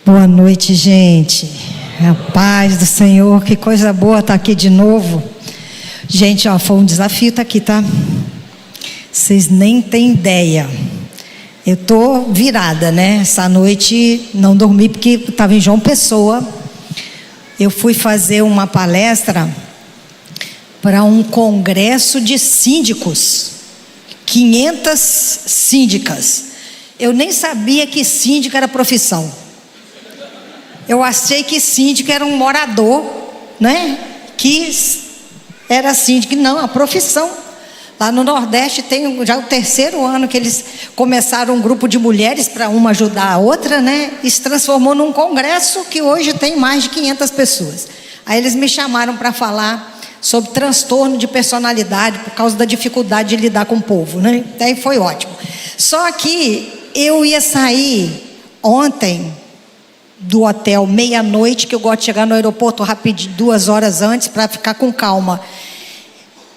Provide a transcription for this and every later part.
Boa noite, gente. A paz do Senhor, que coisa boa estar aqui de novo. Gente, foi um desafio estar aqui, tá? Vocês nem têm ideia. Eu tô virada, né? Essa noite não dormi porque estava em João Pessoa. Eu fui fazer uma palestra para um congresso de síndicos. 500 síndicas. Eu nem sabia que síndica era profissão. Eu achei que síndico era um morador, né? Que era síndico. Não, a profissão. Lá no Nordeste tem já o 3º ano que eles começaram um grupo de mulheres para uma ajudar a outra, né? E se transformou num congresso que hoje tem mais de 500 pessoas. Aí eles me chamaram para falar sobre transtorno de personalidade por causa da dificuldade de lidar com o povo, né? Daí foi ótimo. Só que eu ia sair ontem do hotel meia-noite, que eu gosto de chegar no aeroporto rapidinho, 2 horas antes, para ficar com calma.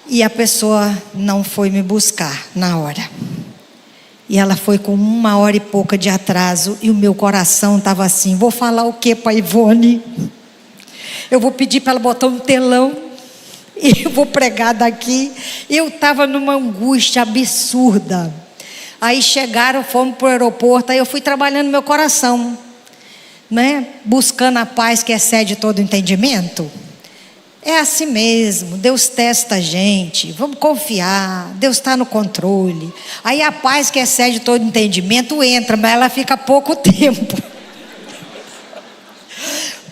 E a pessoa não foi me buscar na hora. E ela foi com 1 hora e pouca de atraso, e o meu coração estava assim: vou falar o que para a Ivone? Eu vou pedir para ela botar um telão, e eu vou pregar daqui. Eu estava numa angústia absurda. Aí chegaram, fomos para o aeroporto, aí eu fui trabalhando meu coração, né? Buscando a paz que excede todo entendimento. É assim mesmo, Deus testa a gente, vamos confiar, Deus está no controle. Aí a paz que excede todo entendimento entra, mas ela fica pouco tempo.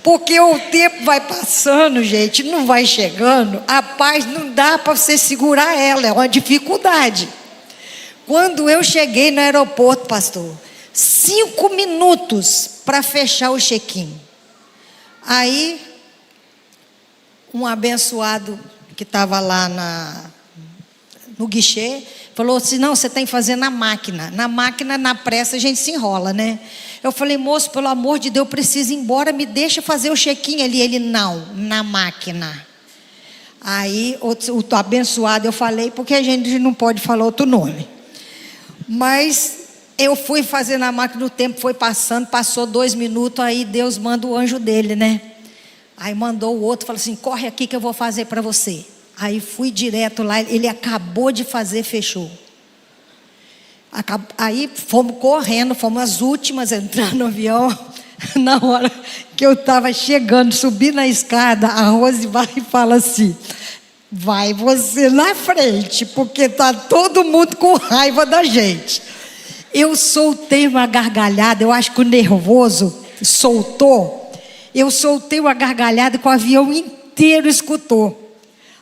Porque o tempo vai passando, gente, não vai chegando, a paz não dá para você segurar ela, é uma dificuldade. Quando eu cheguei no aeroporto, pastor, 5 minutos para fechar o check-in. Aí um abençoado que estava lá no guichê falou assim: não, você tem que fazer na máquina. Na máquina, na pressa, a gente se enrola, né? Eu falei: moço, pelo amor de Deus, eu preciso ir embora, me deixa fazer o check-in ali. Ele: não, na máquina. Aí o abençoado, eu falei, porque a gente não pode falar outro nome. Mas eu fui fazer na máquina, o tempo foi passando, passou 2 minutos, aí Deus manda o anjo dele, né? Aí mandou o outro, falou assim: corre aqui que eu vou fazer para você. Aí fui direto lá, ele acabou de fazer, fechou. Aí fomos correndo, fomos as últimas a entrar no avião. Na hora que eu estava chegando, subi na escada, a Rose vai e fala assim: vai você na frente, porque está todo mundo com raiva da gente. Eu soltei uma gargalhada, eu acho que o nervoso soltou. Eu soltei uma gargalhada que o avião inteiro escutou.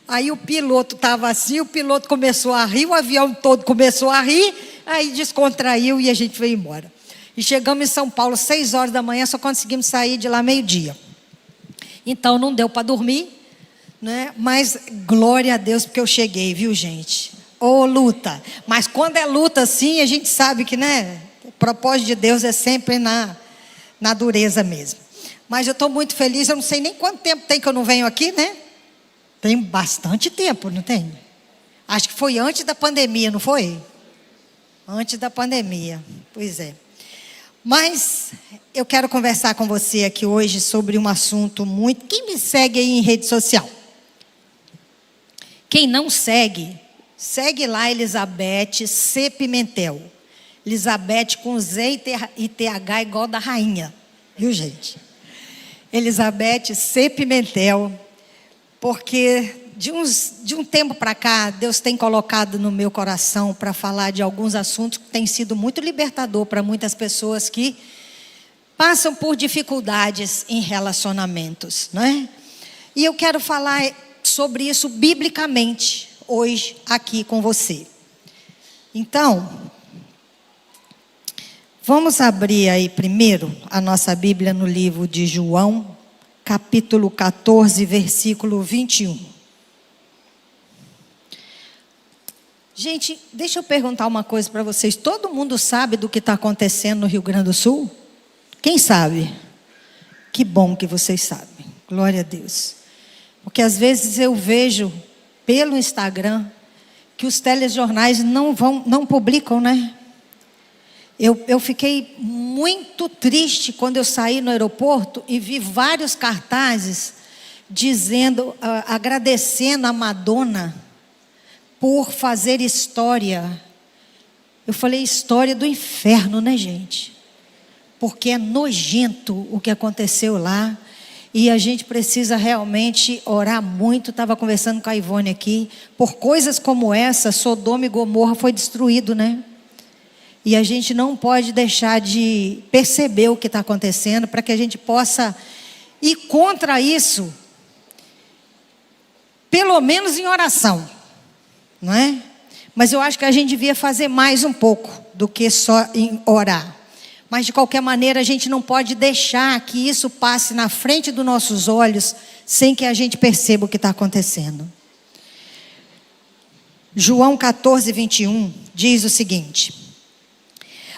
Aí o piloto estava assim, o piloto começou a rir, o avião todo começou a rir, aí descontraiu e a gente foi embora. E chegamos em São Paulo 6 horas da manhã, só conseguimos sair de lá meio-dia. Então não deu para dormir, né? Mas glória a Deus porque eu cheguei, viu, gente? Ô, luta. Mas quando é luta assim, a gente sabe que, né? O propósito de Deus é sempre na dureza mesmo. Mas eu estou muito feliz, eu não sei nem quanto tempo tem que eu não venho aqui, né? Tem bastante tempo, não tem? Acho que foi antes da pandemia, não foi? Antes da pandemia, pois é. Mas eu quero conversar com você aqui hoje sobre um assunto muito... Quem me segue aí em rede social? Quem não segue, segue lá Elizabeth C. Pimentel. Elizabeth com Z e TH igual da rainha, viu, gente? Elizabeth C. Pimentel, porque de um tempo para cá, Deus tem colocado no meu coração para falar de alguns assuntos que têm sido muito libertador para muitas pessoas que passam por dificuldades em relacionamentos, não é? E eu quero falar sobre isso biblicamente hoje aqui com você. Então, vamos abrir aí primeiro a nossa Bíblia no livro de João, capítulo 14, versículo 21. Gente, deixa eu perguntar uma coisa para vocês. Todo mundo sabe do que está acontecendo no Rio Grande do Sul? Quem sabe? Que bom que vocês sabem. Glória a Deus. Porque às vezes eu vejo pelo Instagram que os telejornais não publicam, né? Eu fiquei muito muito triste quando eu saí no aeroporto e vi vários cartazes dizendo, agradecendo a Madonna por fazer história. Eu falei, história do inferno, né, gente? Porque é nojento o que aconteceu lá. E a gente precisa realmente orar muito. Estava conversando com a Ivone aqui. Por coisas como essa, Sodoma e Gomorra foi destruído, né? E a gente não pode deixar de perceber o que está acontecendo, para que a gente possa ir contra isso, pelo menos em oração, não é? Mas eu acho que a gente devia fazer mais um pouco do que só em orar. Mas de qualquer maneira a gente não pode deixar que isso passe na frente dos nossos olhos sem que a gente perceba o que está acontecendo. João 14, 21 diz o seguinte: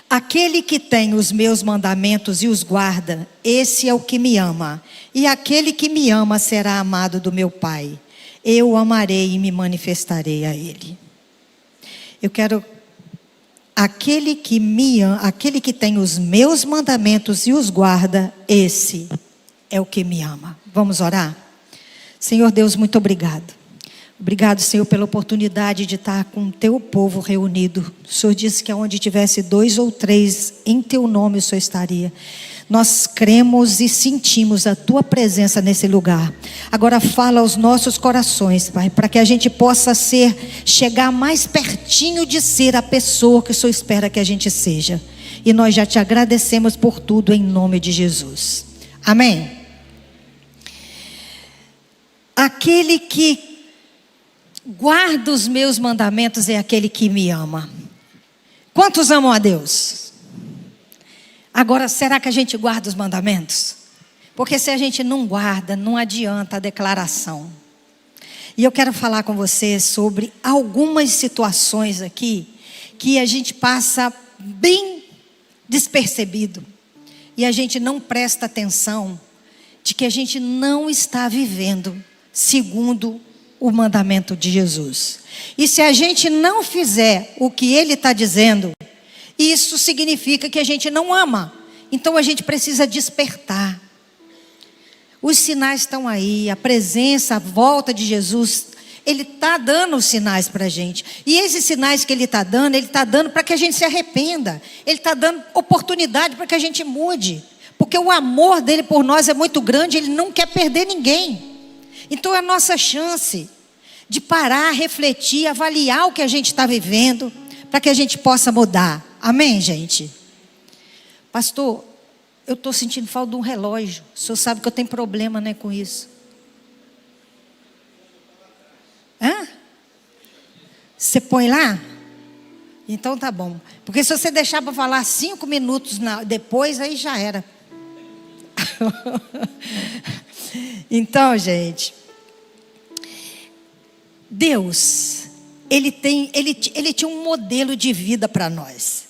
aquele que tem os meus mandamentos e os guarda, esse é o que me ama. E aquele que me ama será amado do meu Pai. Eu o amarei e me manifestarei a ele. Eu quero... Aquele que me ama, aquele que tem os meus mandamentos e os guarda, esse é o que me ama. Vamos orar? Senhor Deus, muito obrigado. Obrigado, Senhor, pela oportunidade de estar com o teu povo reunido. O Senhor disse que onde tivesse 2 ou 3 em teu nome o Senhor estaria. Nós cremos e sentimos a tua presença nesse lugar. Agora fala aos nossos corações, Pai, para que a gente possa chegar mais pertinho de ser a pessoa que o Senhor espera que a gente seja. E nós já te agradecemos por tudo em nome de Jesus. Amém. Aquele que guarda os meus mandamentos é aquele que me ama. Quantos amam a Deus? Agora, será que a gente guarda os mandamentos? Porque se a gente não guarda, não adianta a declaração. E eu quero falar com você sobre algumas situações aqui que a gente passa bem despercebido. E a gente não presta atenção de que a gente não está vivendo segundo o mandamento de Jesus. E se a gente não fizer o que ele está dizendo, isso significa que a gente não ama. Então a gente precisa despertar. Os sinais estão aí, a presença, a volta de Jesus, ele está dando os sinais para a gente. E esses sinais que ele está dando para que a gente se arrependa. Ele está dando oportunidade para que a gente mude. Porque o amor dele por nós é muito grande, ele não quer perder ninguém. Então é a nossa chance de parar, refletir, avaliar o que a gente está vivendo, para que a gente possa mudar. Amém, gente? Pastor, eu estou sentindo falta de um relógio. O senhor sabe que eu tenho problema, né, com isso. Hã? Você põe lá? Então tá bom. Porque se você deixar para falar 5 minutos depois, aí já era. Então, gente, Deus, Ele tinha um modelo de vida para nós,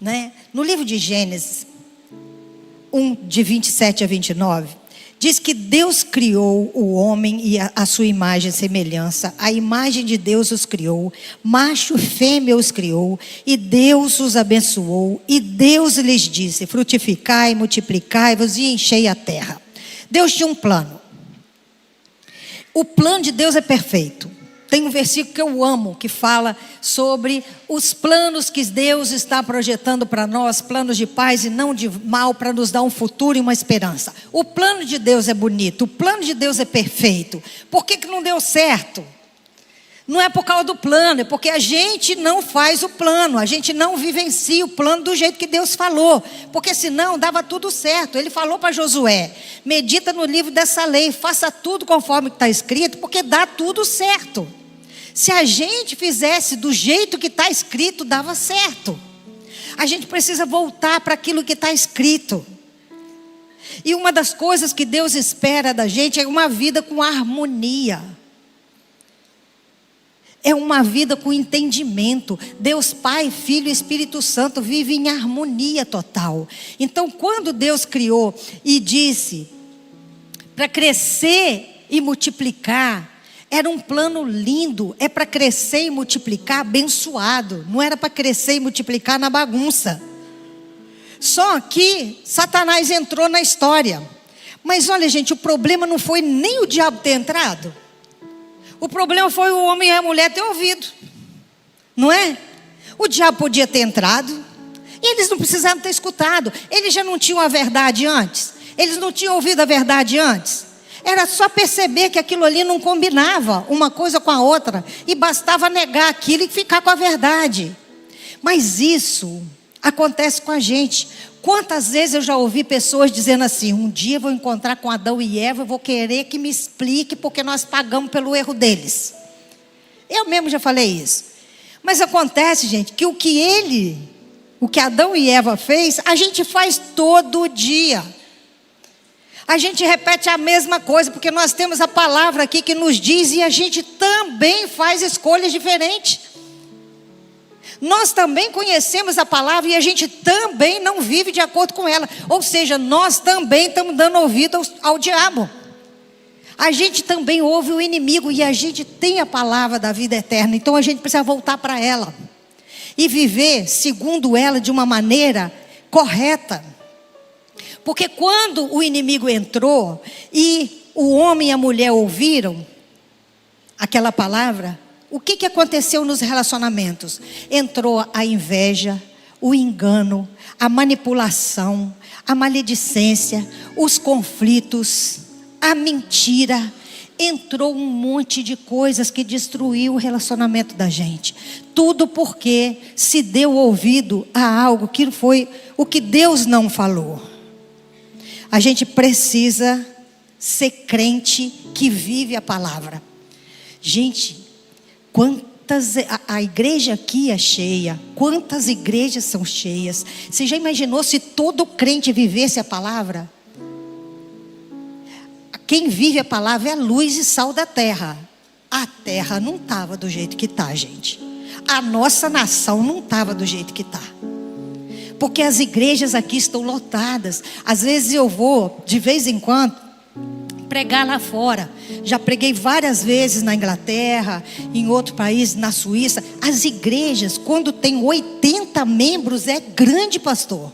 né? No livro de Gênesis 1, de 27 a 29, diz que Deus criou o homem e a sua imagem e semelhança. A imagem de Deus os criou, macho e fêmea os criou, e Deus os abençoou, e Deus lhes disse: frutificai, multiplicai-vos e enchei a terra. Deus tinha um plano. O plano de Deus é perfeito. Tem um versículo que eu amo, que fala sobre os planos que Deus está projetando para nós, planos de paz e não de mal, para nos dar um futuro e uma esperança. O plano de Deus é bonito, o plano de Deus é perfeito. Por que não deu certo? Não é por causa do plano, é porque a gente não faz o plano, a gente não vivencia o plano do jeito que Deus falou, porque senão dava tudo certo. Ele falou para Josué: medita no livro dessa lei, faça tudo conforme está escrito, porque dá tudo certo. Se a gente fizesse do jeito que está escrito, dava certo. A gente precisa voltar para aquilo que está escrito. E uma das coisas que Deus espera da gente é uma vida com harmonia. É uma vida com entendimento. Deus Pai, Filho e Espírito Santo vivem em harmonia total. Então, quando Deus criou e disse para crescer e multiplicar, era um plano lindo. É para crescer e multiplicar abençoado. Não era para crescer e multiplicar na bagunça. Só que Satanás entrou na história. Mas olha, gente, o problema não foi nem o diabo ter entrado. O problema foi o homem e a mulher ter ouvido. Não é? O diabo podia ter entrado e eles não precisavam ter escutado. Eles já não tinham a verdade antes. Eles não tinham ouvido a verdade antes. Era só perceber que aquilo ali não combinava uma coisa com a outra. E bastava negar aquilo e ficar com a verdade. Mas isso acontece com a gente. Quantas vezes eu já ouvi pessoas dizendo assim: um dia eu vou encontrar com Adão e Eva, eu vou querer que me explique porque nós pagamos pelo erro deles. Eu mesmo já falei isso. Mas acontece, gente, que o que Adão e Eva fez, a gente faz todo dia. A gente repete a mesma coisa, porque nós temos a palavra aqui que nos diz, e a gente também faz escolhas diferentes. Nós também conhecemos a palavra e a gente também não vive de acordo com ela. Ou seja, nós também estamos dando ouvido ao diabo. A gente também ouve o inimigo e a gente tem a palavra da vida eterna. Então a gente precisa voltar para ela e viver segundo ela de uma maneira correta. Porque quando o inimigo entrou e o homem e a mulher ouviram aquela palavra, o que aconteceu nos relacionamentos? Entrou a inveja, o engano, a manipulação, a maledicência, os conflitos, a mentira. Entrou um monte de coisas que destruiu o relacionamento da gente. Tudo porque se deu ouvido a algo que foi o que Deus não falou. A gente precisa ser crente que vive a palavra. Gente, a igreja aqui é cheia. Quantas igrejas são cheias? Você já imaginou se todo crente vivesse a palavra? Quem vive a palavra é a luz e sal da terra. A terra não estava do jeito que está, gente. A nossa nação não estava do jeito que está. Porque as igrejas aqui estão lotadas. Às vezes eu vou, de vez em quando, pregar lá fora. Já preguei várias vezes na Inglaterra, em outro país, na Suíça. As igrejas, quando tem 80 membros, é grande, pastor.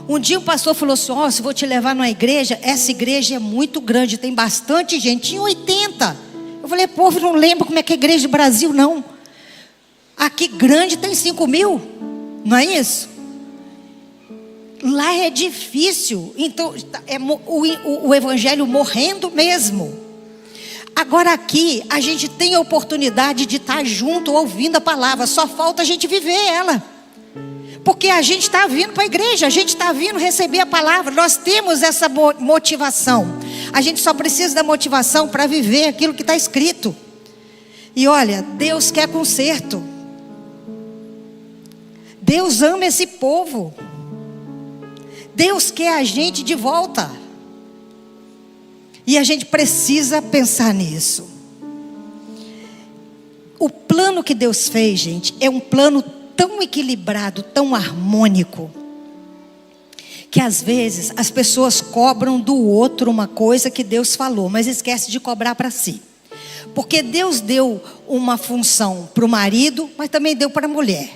Um dia o pastor falou assim: ó, se vou te levar numa igreja, essa igreja é muito grande, tem bastante gente. Tinha 80. Eu falei: povo, não lembro como é que é a igreja do Brasil, não. Aqui grande tem 5.000, não é isso? Lá é difícil. Então é o evangelho morrendo mesmo. Agora aqui a gente tem a oportunidade de estar junto ouvindo a palavra. Só falta a gente viver ela. Porque a gente está vindo para a igreja, a gente está vindo receber a palavra. Nós temos essa motivação. A gente só precisa da motivação para viver aquilo que está escrito. E olha, Deus quer conserto. Deus ama esse povo. Deus quer a gente de volta. E a gente precisa pensar nisso. O plano que Deus fez, gente, é um plano tão equilibrado, tão harmônico, que às vezes as pessoas cobram do outro uma coisa que Deus falou, mas esquece de cobrar para si. Porque Deus deu uma função para o marido, mas também deu para a mulher.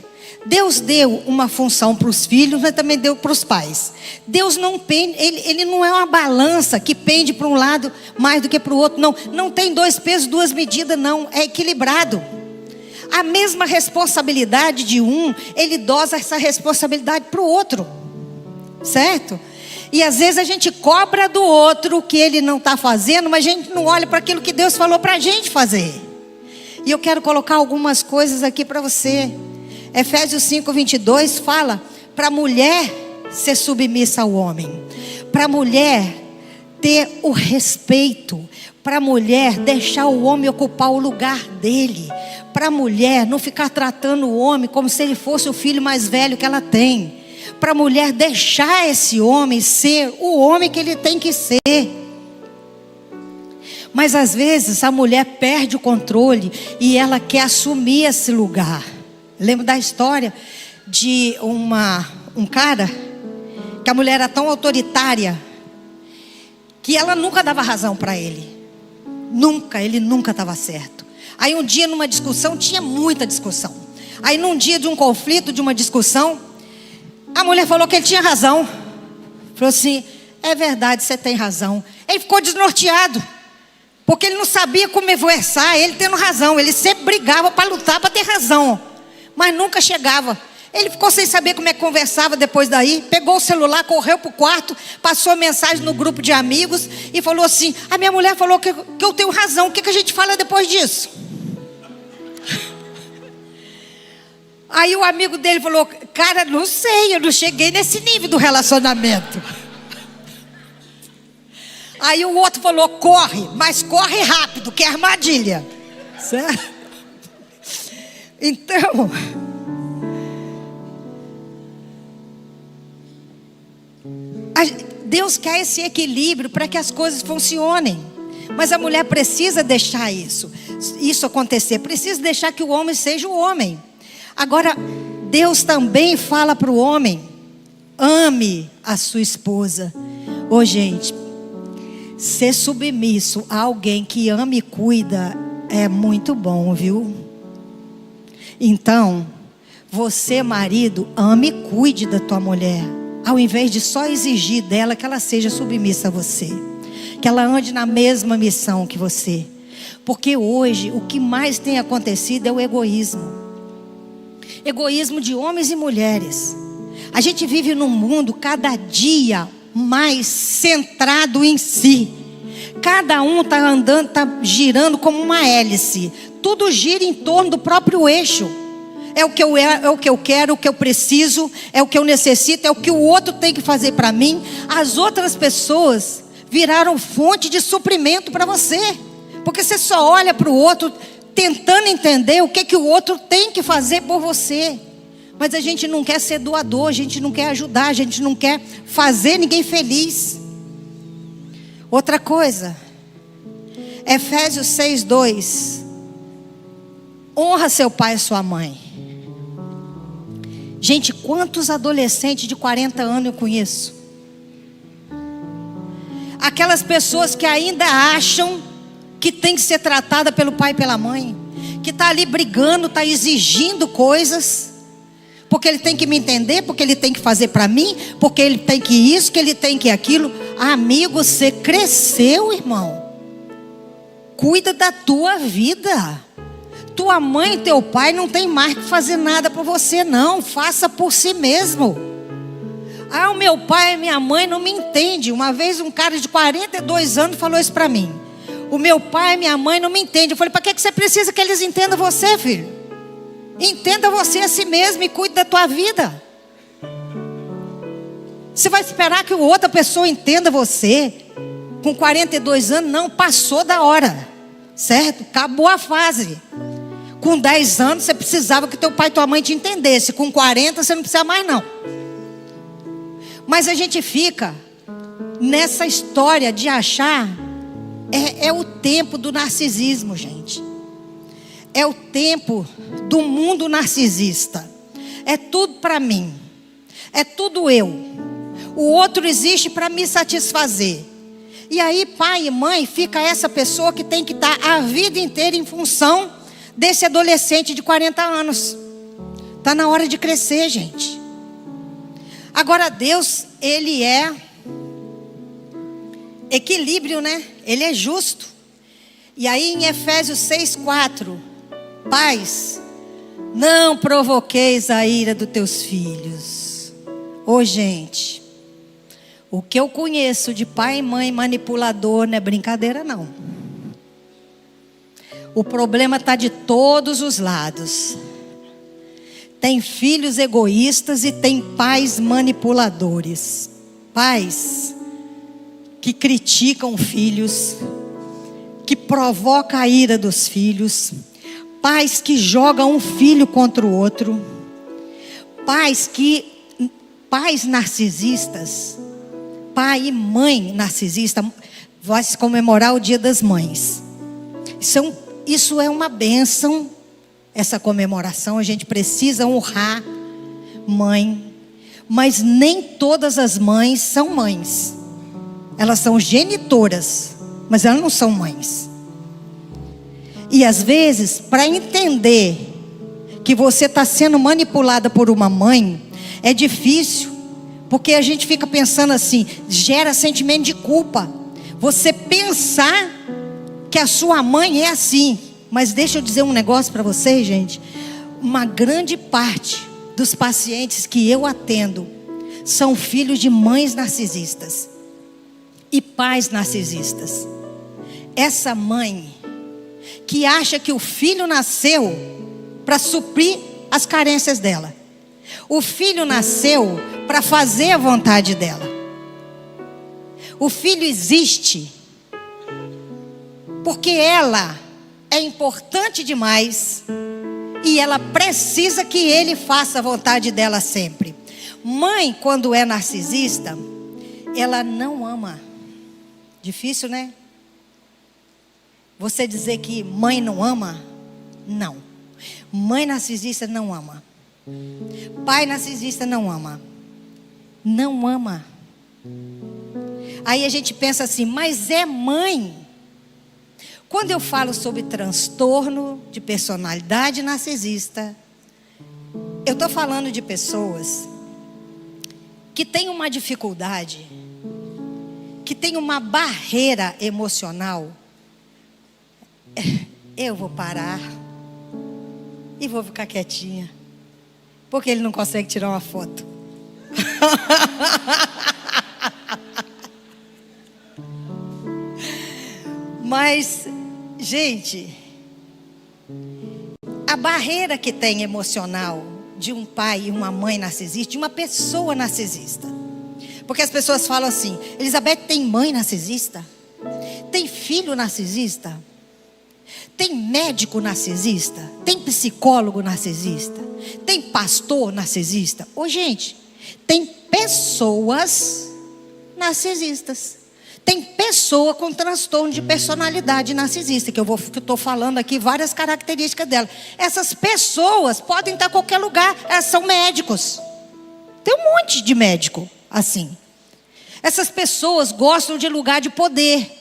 Deus deu uma função para os filhos, mas também deu para os pais. Deus não pende, ele não é uma balança que pende para um lado mais do que para o outro. Não tem 2 pesos, 2 medidas, não. É equilibrado. A mesma responsabilidade de um, ele dosa essa responsabilidade para o outro. Certo? E às vezes a gente cobra do outro o que ele não está fazendo, mas a gente não olha para aquilo que Deus falou para a gente fazer. E eu quero colocar algumas coisas aqui para você. Efésios 5:22 fala para a mulher ser submissa ao homem, para a mulher ter o respeito, para a mulher deixar o homem ocupar o lugar dele, para a mulher não ficar tratando o homem como se ele fosse o filho mais velho que ela tem, para a mulher deixar esse homem ser o homem que ele tem que ser. Mas às vezes a mulher perde o controle e ela quer assumir esse lugar. Lembro da história de um cara, que a mulher era tão autoritária, que ela nunca dava razão para ele. Ele nunca estava certo. Aí um dia numa discussão, tinha muita discussão. Aí num dia de um conflito, de uma discussão, A mulher falou que ele tinha razão. Falou assim: é verdade, você tem razão. Ele ficou desnorteado, porque ele não sabia conversar, ele tendo razão. Ele sempre brigava para lutar, para ter razão, mas nunca chegava. Ele ficou sem saber como é que conversava depois daí. Pegou o celular, correu para o quarto, passou mensagem no grupo de amigos e falou assim: a minha mulher falou que eu tenho razão. O que a gente fala depois disso? Aí o amigo dele falou: cara, não sei, eu não cheguei nesse nível do relacionamento. Aí o outro falou: corre, mas corre rápido, que é armadilha. Certo? Então, Deus quer esse equilíbrio para que as coisas funcionem. Mas a mulher precisa deixar isso acontecer. Precisa deixar que o homem seja o homem. Agora, Deus também fala para o homem: ame a sua esposa. Ô gente, ser submisso a alguém que ama e cuida é muito bom, viu? Então, você, marido, ame e cuide da tua mulher, ao invés de só exigir dela que ela seja submissa a você, que ela ande na mesma missão que você. Porque hoje o que mais tem acontecido é o egoísmo. Egoísmo de homens e mulheres. A gente vive num mundo cada dia mais centrado em si. Cada um está andando, está girando como uma hélice. Tudo gira em torno do próprio eixo. É o que eu quero, o que eu preciso, é o que eu necessito, é o que o outro tem que fazer para mim. As outras pessoas viraram fonte de suprimento para você, porque você só olha para o outro tentando entender o que o outro tem que fazer por você. Mas a gente não quer ser doador, a gente não quer ajudar, a gente não quer fazer ninguém feliz. Outra coisa, Efésios 6:2, honra seu pai e sua mãe. Gente, quantos adolescentes de 40 anos eu conheço? Aquelas pessoas que ainda acham que tem que ser tratada pelo pai e pela mãe, que está ali brigando, está exigindo coisas, porque ele tem que me entender, porque ele tem que fazer para mim, porque ele tem que isso, que ele tem que aquilo. Amigo, você cresceu, irmão. Cuida da tua vida. Tua mãe e teu pai não tem mais que fazer nada por você, não. Faça por si mesmo. Ah, o meu pai e minha mãe não me entendem. Uma vez um cara de 42 anos falou isso para mim: o meu pai e minha mãe não me entendem. Eu falei: para que você precisa que eles entendam você, filho? Entenda você a si mesmo e cuide da tua vida. Você vai esperar que outra pessoa entenda você com 42 anos? Não, passou da hora, certo? Acabou a fase. Com 10 anos você precisava que teu pai e tua mãe te entendesse. Com 40 você não precisa mais não. Mas a gente fica nessa história de achar, é o tempo do narcisismo, gente. É o tempo do mundo narcisista. É tudo para mim. É tudo eu. O outro existe para me satisfazer. E aí pai e mãe fica essa pessoa que tem que estar a vida inteira em função desse adolescente de 40 anos. Está na hora de crescer, gente. Agora Deus, Ele é equilíbrio, né? Ele é justo. E aí em Efésios 6:4, pais, não provoqueis a ira dos teus filhos. Ô gente, o que eu conheço de pai e mãe manipulador não é brincadeira não. O problema está de todos os lados. Tem filhos egoístas e tem pais manipuladores. Pais que criticam filhos, que provocam a ira dos filhos. Pais que jogam um filho contra o outro. Pais narcisistas. Pai e mãe narcisista. Vai se comemorar o Dia das Mães. Isso é uma bênção. Essa comemoração, a gente precisa honrar mãe. Mas nem todas as mães são mães. Elas são genitoras, mas elas não são mães. E às vezes, para entender que você está sendo manipulada por uma mãe, é difícil. Porque a gente fica pensando assim, gera sentimento de culpa. Você pensar que a sua mãe é assim. Mas deixa eu dizer um negócio para vocês, gente. Uma grande parte dos pacientes que eu atendo são filhos de mães narcisistas e pais narcisistas. Essa mãe que acha que o filho nasceu para suprir as carências dela. O filho nasceu para fazer a vontade dela. O filho existe porque ela é importante demais e ela precisa que ele faça a vontade dela sempre. Mãe, quando é narcisista, ela não ama. Difícil, né? Você dizer que mãe não ama? Não. Mãe narcisista não ama. Pai narcisista não ama. Não ama. Aí a gente pensa assim, mas é mãe. Quando eu falo sobre transtorno de personalidade narcisista, eu estou falando de pessoas que têm uma dificuldade, que têm uma barreira emocional. Eu vou parar e vou ficar quietinha, porque ele não consegue tirar uma foto. Mas, gente, a barreira que tem emocional de um pai e uma mãe narcisista, de uma pessoa narcisista. Porque as pessoas falam assim, Elizabeth, tem mãe narcisista? Tem filho narcisista? Tem médico narcisista? Tem psicólogo narcisista? Tem pastor narcisista? Ô, gente, tem pessoas narcisistas. Tem pessoa com transtorno de personalidade narcisista, que eu estou falando aqui várias características dela. Essas pessoas podem estar em qualquer lugar, elas são médicos. Tem um monte de médico assim. Essas pessoas gostam de lugar de poder.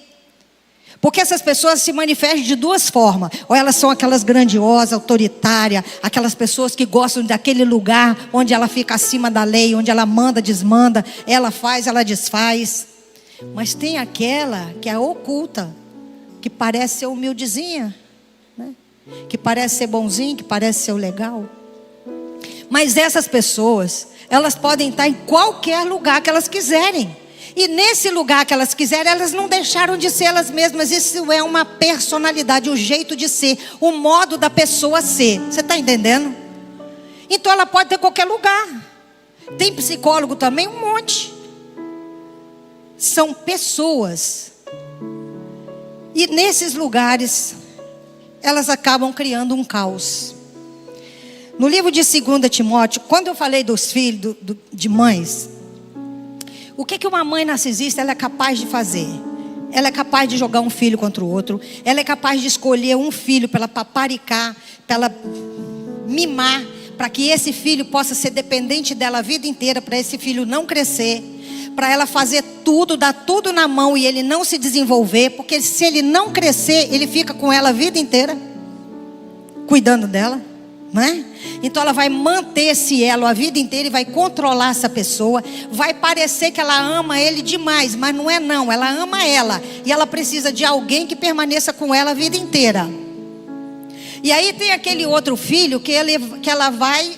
Porque essas pessoas se manifestam de duas formas. Ou elas são aquelas grandiosas, autoritárias, aquelas pessoas que gostam daquele lugar onde ela fica acima da lei, onde ela manda, desmanda, ela faz, ela desfaz. Mas tem aquela que é oculta, que parece ser humildezinha, né? Que parece ser bonzinho, que parece ser o legal. Mas essas pessoas, elas podem estar em qualquer lugar que elas quiserem. E nesse lugar que elas quiserem, elas não deixaram de ser elas mesmas. Isso é uma personalidade, o jeito de ser, o modo da pessoa ser. Você está entendendo? Então ela pode ter qualquer lugar. Tem psicólogo também, um monte. São pessoas. E nesses lugares, elas acabam criando um caos. No livro de 2 Timóteo, quando eu falei dos filhos de mães, o que uma mãe narcisista ela é capaz de fazer? Ela é capaz de jogar um filho contra o outro. Ela é capaz de escolher um filho para ela paparicar, para ela mimar, para que esse filho possa ser dependente dela a vida inteira, para esse filho não crescer, para ela fazer tudo, dar tudo na mão e ele não se desenvolver, porque se ele não crescer, ele fica com ela a vida inteira, cuidando dela, não é? Então ela vai manter esse elo a vida inteira e vai controlar essa pessoa. Vai parecer que ela ama ele demais, mas não é não, ela ama ela. E ela precisa de alguém que permaneça com ela a vida inteira. E aí tem aquele outro filho que ela vai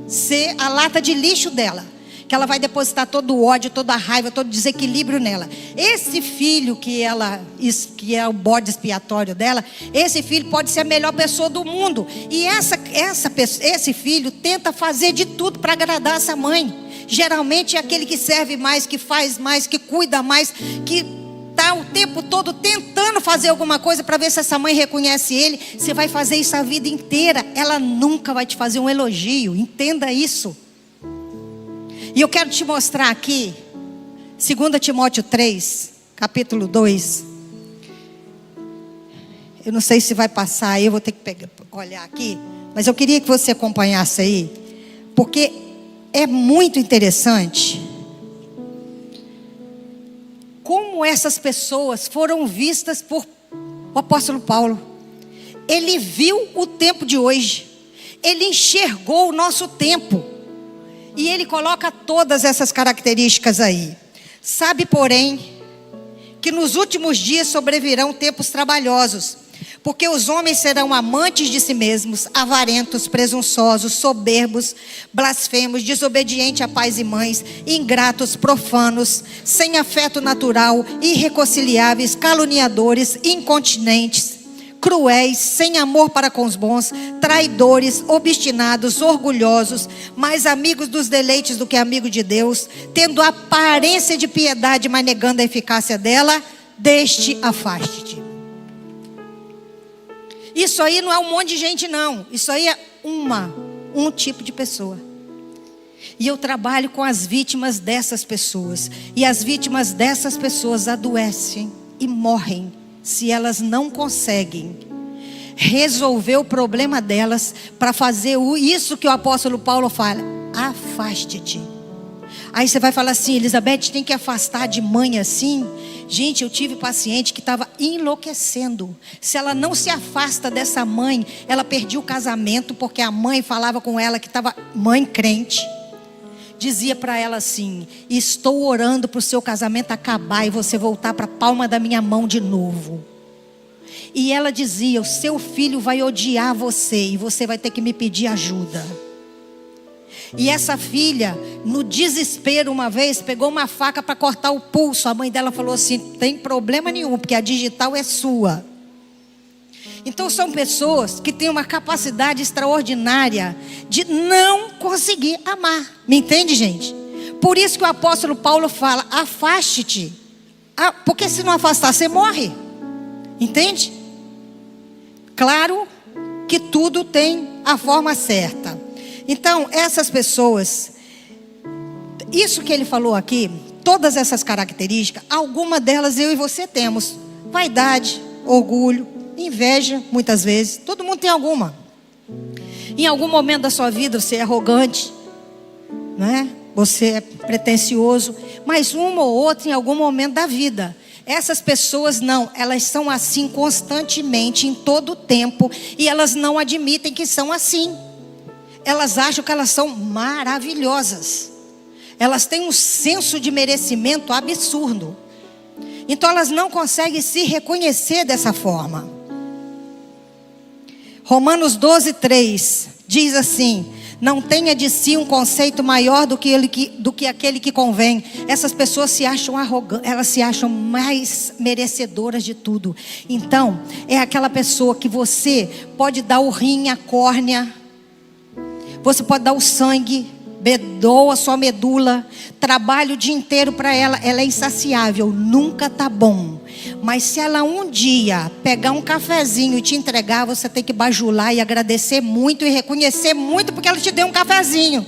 ser a lata de lixo dela, que ela vai depositar todo o ódio, toda a raiva, todo o desequilíbrio nela. Esse filho que é o bode expiatório dela, esse filho pode ser a melhor pessoa do mundo. E esse filho tenta fazer de tudo para agradar essa mãe. Geralmente é aquele que serve mais, que faz mais, que cuida mais, que está o tempo todo tentando fazer alguma coisa para ver se essa mãe reconhece ele. Você vai fazer isso a vida inteira. Ela nunca vai te fazer um elogio. Entenda isso. E eu quero te mostrar aqui, 2 Timóteo 3, capítulo 2. Eu não sei se vai passar aí, eu vou ter que olhar aqui. Mas eu queria que você acompanhasse aí, porque é muito interessante como essas pessoas foram vistas por o apóstolo Paulo. Ele viu o tempo de hoje, ele enxergou o nosso tempo. E ele coloca todas essas características aí. Sabe, porém, que nos últimos dias sobrevirão tempos trabalhosos, porque os homens serão amantes de si mesmos, avarentos, presunçosos, soberbos, blasfemos, desobedientes a pais e mães, ingratos, profanos, sem afeto natural, irreconciliáveis, caluniadores, incontinentes, cruéis, sem amor para com os bons, traidores, obstinados, orgulhosos, mais amigos dos deleites do que amigos de Deus, tendo aparência de piedade, mas negando a eficácia dela, deste afaste-te. Isso aí não é um monte de gente, não. Isso aí é um tipo de pessoa. E eu trabalho com as vítimas dessas pessoas. E as vítimas dessas pessoas adoecem e morrem se elas não conseguem resolver o problema delas para fazer isso que o apóstolo Paulo fala: afaste-te. Aí você vai falar assim: Elizabeth, tem que afastar de mãe assim? Gente, eu tive paciente que estava enlouquecendo. Se ela não se afasta dessa mãe, ela perdia o casamento, porque a mãe falava com ela que estava, mãe crente, dizia para ela assim: estou orando para o seu casamento acabar e você voltar para a palma da minha mão de novo. E ela dizia: o seu filho vai odiar você e você vai ter que me pedir ajuda. E essa filha, no desespero, uma vez, pegou uma faca para cortar o pulso. A mãe dela falou assim: tem problema nenhum, porque a digital é sua. Então são pessoas que têm uma capacidade extraordinária de não conseguir amar. Me entende, gente? Por isso que o apóstolo Paulo fala: afaste-te. Porque se não afastar, você morre. Entende? Claro que tudo tem a forma certa. Então, essas pessoas, isso que ele falou aqui, todas essas características, alguma delas eu e você temos. Vaidade, orgulho, inveja, muitas vezes. Todo mundo tem alguma. Em algum momento da sua vida você é arrogante, né? Você é pretensioso, mas uma ou outra em algum momento da vida. Essas pessoas não, elas são assim constantemente, em todo o tempo, e elas não admitem que são assim. Elas acham que elas são maravilhosas. Elas têm um senso de merecimento absurdo. Então elas não conseguem se reconhecer dessa forma. Romanos 12:3 diz assim: não tenha de si um conceito maior do que aquele que convém. Essas pessoas se acham arrogantes, elas se acham mais merecedoras de tudo. Então é aquela pessoa que você pode dar o rim, a córnea, você pode dar o sangue, doa sua medula, trabalha o dia inteiro para ela, ela é insaciável, nunca tá bom. Mas se ela um dia pegar um cafezinho e te entregar, você tem que bajular e agradecer muito e reconhecer muito, porque ela te deu um cafezinho.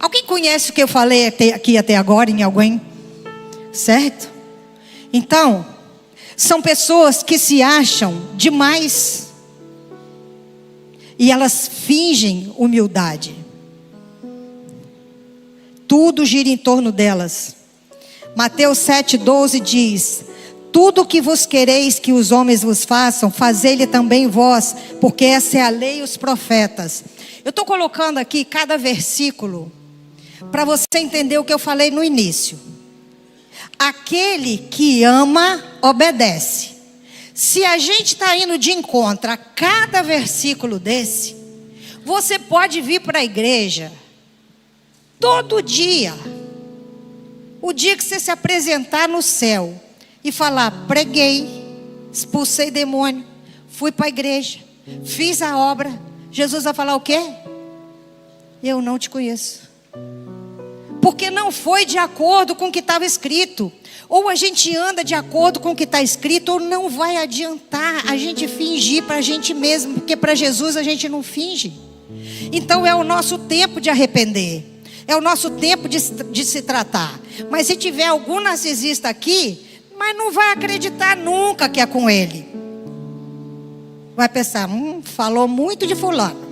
Alguém conhece o que eu falei aqui até agora em alguém? Certo? Então, são pessoas que se acham demais. E elas fingem humildade. Tudo gira em torno delas. Mateus 7:12 diz: tudo o que vos quereis que os homens vos façam, fazei-lhe também vós, porque essa é a lei e os profetas. Eu estou colocando aqui cada versículo para você entender o que eu falei no início. Aquele que ama, obedece. Se a gente está indo de encontro a cada versículo desse, você pode vir para a igreja todo dia. O dia que você se apresentar no céu e falar: preguei, expulsei demônio, fui para a igreja, fiz a obra. Jesus vai falar o quê? Eu não te conheço. Porque não foi de acordo com o que estava escrito. Ou a gente anda de acordo com o que está escrito, ou não vai adiantar a gente fingir para a gente mesmo, porque para Jesus a gente não finge. Então é o nosso tempo de arrepender, é o nosso tempo de se tratar. Mas se tiver algum narcisista aqui, mas não vai acreditar nunca que é com ele. Vai pensar: falou muito de fulano.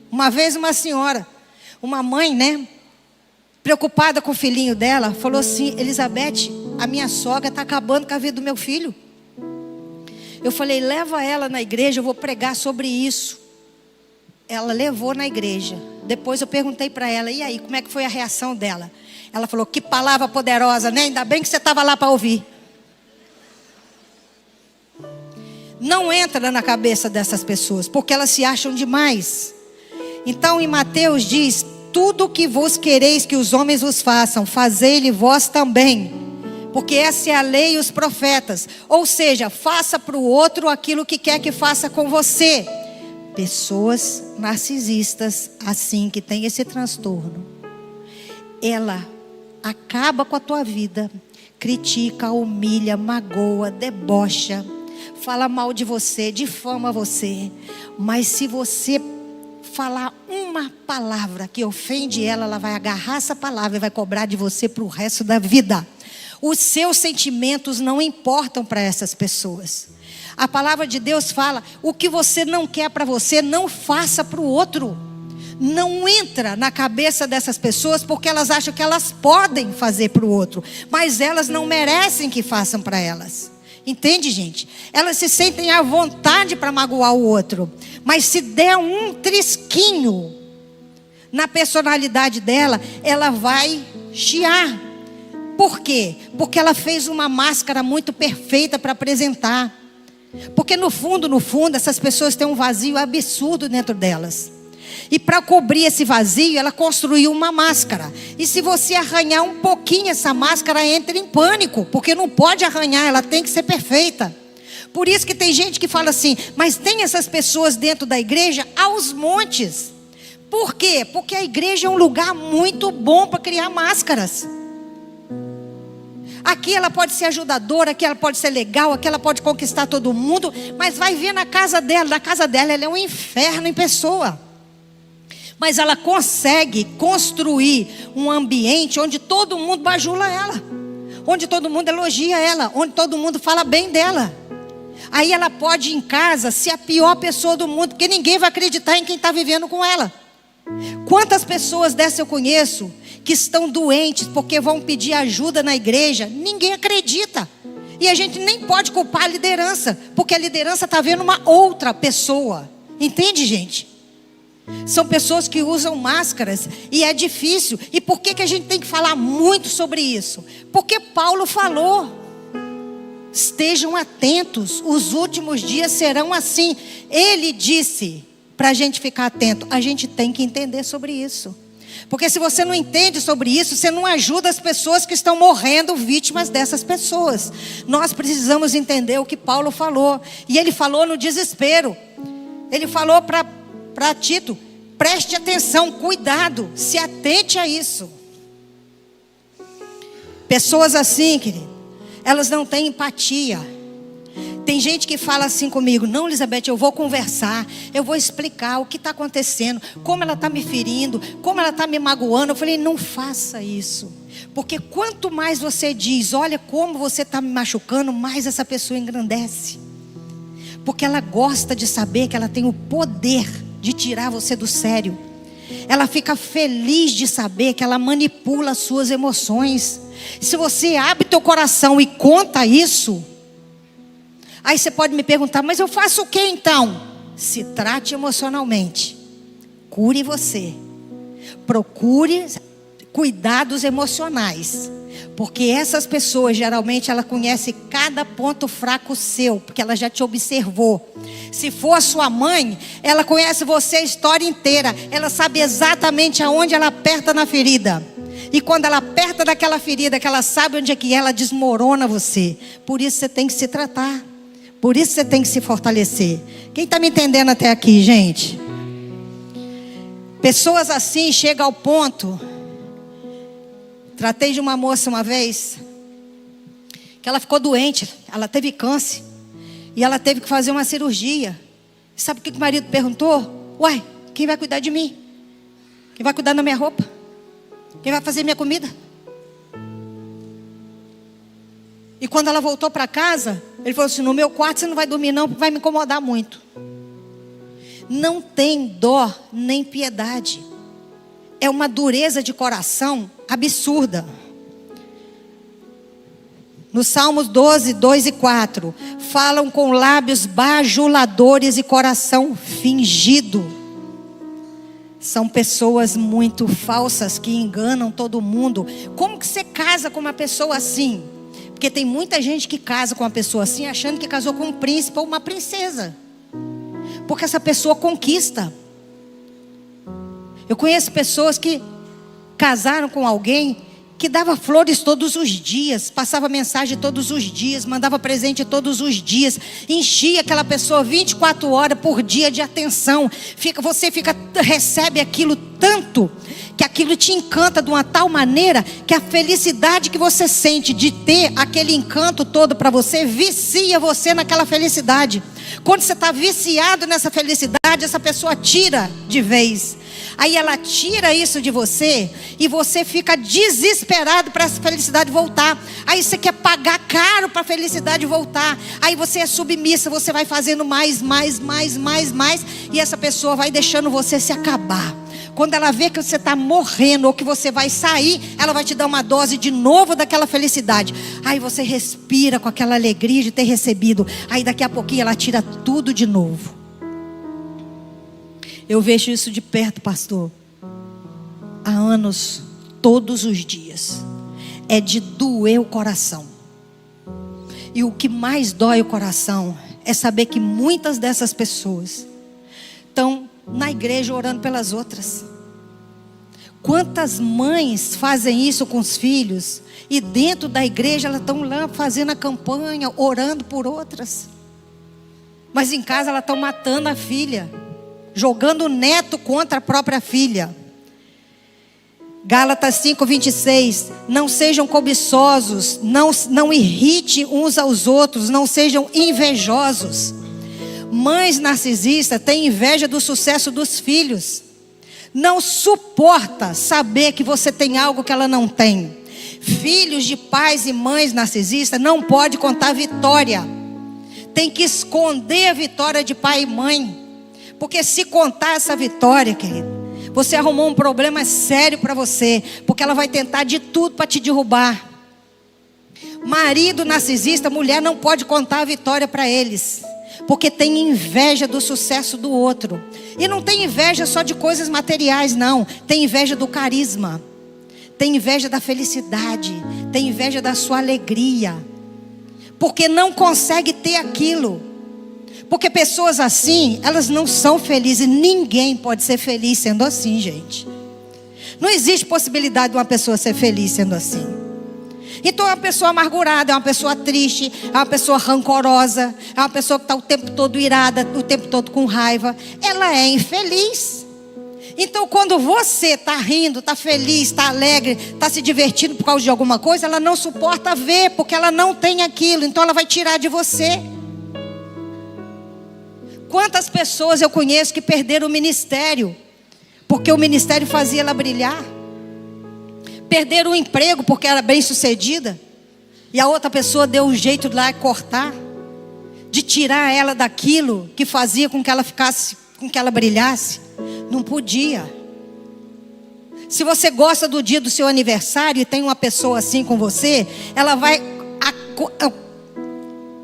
Uma vez uma senhora, uma mãe, né, preocupada com o filhinho dela, falou assim: Elizabeth, a minha sogra está acabando com a vida do meu filho. Eu falei: leva ela na igreja, eu vou pregar sobre isso. ela levou na igreja. Depois eu perguntei para ela, e aí, como é que foi a reação dela? Ela falou, que palavra poderosa, né? Ainda bem que você estava lá para ouvir. Não entra na cabeça dessas pessoas, porque elas se acham demais. Então em Mateus diz, tudo o que vos quereis que os homens vos façam, fazei-lhe vós também. Porque essa é a lei e os profetas. Ou seja, faça para o outro aquilo que quer que faça com você. Pessoas narcisistas, assim, que tem esse transtorno, ela acaba com a tua vida, critica, humilha, magoa, debocha, fala mal de você, difama você. Mas se você falar uma palavra que ofende ela, ela vai agarrar essa palavra e vai cobrar de você para o resto da vida. Os seus sentimentos não importam para essas pessoas. A palavra de Deus fala, o que você não quer para você, não faça para o outro. Não entra na cabeça dessas pessoas, porque elas acham que elas podem fazer para o outro, mas elas não merecem que façam para elas. Entende, gente? Elas se sentem à vontade para magoar o outro, mas se der um trisquinho na personalidade dela, ela vai chiar. Por quê? Porque ela fez uma máscara muito perfeita para apresentar. Porque no fundo, essas pessoas têm um vazio absurdo dentro delas. E para cobrir esse vazio, ela construiu uma máscara. E se você arranhar um pouquinho essa máscara, entra em pânico. Porque não pode arranhar, ela tem que ser perfeita. Por isso que tem gente que fala assim, mas tem essas pessoas dentro da igreja aos montes. Por quê? Porque a igreja é um lugar muito bom para criar máscaras. Aqui ela pode ser ajudadora, aqui ela pode ser legal, aqui ela pode conquistar todo mundo, mas vai ver na casa dela ela é um inferno em pessoa. Mas ela consegue construir um ambiente onde todo mundo bajula ela, onde todo mundo elogia ela, onde todo mundo fala bem dela. Aí ela pode em casa ser a pior pessoa do mundo, porque ninguém vai acreditar em quem está vivendo com ela. Quantas pessoas dessas eu conheço que estão doentes porque vão pedir ajuda na igreja, ninguém acredita. E a gente nem pode culpar a liderança, porque a liderança está vendo uma outra pessoa. Entende, gente? São pessoas que usam máscaras e é difícil. E por que a gente tem que falar muito sobre isso? Porque Paulo falou, estejam atentos, os últimos dias serão assim. Ele disse para a gente ficar atento. A gente tem que entender sobre isso. Porque se você não entende sobre isso, você não ajuda as pessoas que estão morrendo vítimas dessas pessoas. Nós precisamos entender o que Paulo falou. E ele falou no desespero. Ele falou para Tito, preste atenção, cuidado, se atente a isso. Pessoas assim, querido, elas não têm empatia. Tem gente que fala assim comigo, não, Elizabeth, eu vou conversar, eu vou explicar o que está acontecendo, como ela está me ferindo, como ela está me magoando. Eu falei, não faça isso. Porque quanto mais você diz, olha como você está me machucando, mais essa pessoa engrandece. Porque ela gosta de saber que ela tem o poder de tirar você do sério. Ela fica feliz de saber que ela manipula as suas emoções. Se você abre teu coração e conta isso, aí você pode me perguntar, mas eu faço o que então? Se trate emocionalmente. Cure você. Procure cuidados emocionais. Porque essas pessoas, geralmente, ela conhece cada ponto fraco seu, porque ela já te observou. Se for a sua mãe, ela conhece você a história inteira. Ela sabe exatamente aonde ela aperta na ferida. E quando ela aperta daquela ferida, que ela sabe onde é que ela desmorona você. Por isso você tem que se tratar. Por isso você tem que se fortalecer. Quem está me entendendo até aqui, gente? Pessoas assim chegam ao ponto. Tratei de uma moça uma vez, que ela ficou doente, ela teve câncer. E ela teve que fazer uma cirurgia. E sabe o que o marido perguntou? Uai, quem vai cuidar de mim? Quem vai cuidar da minha roupa? Quem vai fazer minha comida? E quando ela voltou para casa, ele falou assim, no meu quarto você não vai dormir não, porque vai me incomodar muito. Não tem dó nem piedade. É uma dureza de coração absurda. No Salmos 12, 2 e 4, falam com lábios bajuladores e coração fingido. São pessoas muito falsas que enganam todo mundo. Como que você casa com uma pessoa assim? Porque tem muita gente que casa com uma pessoa assim achando que casou com um príncipe ou uma princesa. Porque essa pessoa conquista. Eu conheço pessoas que casaram com alguém que dava flores todos os dias, passava mensagem todos os dias, mandava presente todos os dias, enchia aquela pessoa 24 horas por dia de atenção. Você recebe aquilo tanto, que aquilo te encanta de uma tal maneira, que a felicidade que você sente de ter aquele encanto todo para você, vicia você naquela felicidade. Quando você está viciado nessa felicidade, essa pessoa tira de vez. Aí ela tira isso de você e você fica desesperado para essa felicidade voltar. Aí você quer pagar caro para a felicidade voltar. Aí você é submissa, você vai fazendo mais. E essa pessoa vai deixando você se acabar. Quando ela vê que você está morrendo ou que você vai sair, ela vai te dar uma dose de novo daquela felicidade. Aí você respira com aquela alegria de ter recebido. Aí daqui a pouquinho ela tira tudo de novo. Eu vejo isso de perto, pastor. Há anos, todos os dias. É de doer o coração. E o que mais dói o coração é saber que muitas dessas pessoas estão na igreja orando pelas outras. Quantas mães fazem isso com os filhos e dentro da igreja elas estão lá fazendo a campanha, orando por outras, mas em casa elas estão matando a filha, jogando o neto contra a própria filha. Gálatas 5:26. Não sejam cobiçosos, não irrite uns aos outros, não sejam invejosos. Mães narcisistas têm inveja do sucesso dos filhos. Não suporta saber que você tem algo que ela não tem. Filhos de pais e mães narcisistas não pode contar vitória. Tem que esconder a vitória de pai e mãe. Porque se contar essa vitória, querido, você arrumou um problema sério para você. Porque ela vai tentar de tudo para te derrubar. Marido narcisista, mulher não pode contar a vitória para eles. Porque tem inveja do sucesso do outro. E não tem inveja só de coisas materiais, não. Tem inveja do carisma. Tem inveja da felicidade. Tem inveja da sua alegria. Porque não consegue ter aquilo. Porque pessoas assim, elas não são felizes. Ninguém pode ser feliz sendo assim, gente. Não existe possibilidade de uma pessoa ser feliz sendo assim. Então é uma pessoa amargurada, é uma pessoa triste, é uma pessoa rancorosa, é uma pessoa que está o tempo todo irada, o tempo todo com raiva. Ela é infeliz. Então quando você está rindo, está feliz, está alegre, está se divertindo por causa de alguma coisa, ela não suporta ver, porque ela não tem aquilo, então ela vai tirar de você. Quantas pessoas eu conheço que perderam o ministério, porque o ministério fazia ela brilhar? Perderam o emprego porque era bem sucedida, e a outra pessoa deu um jeito de lá cortar, de tirar ela daquilo que fazia com que ela ficasse, com que ela brilhasse. Não podia. Se você gosta do dia do seu aniversário e tem uma pessoa assim com você, ela vai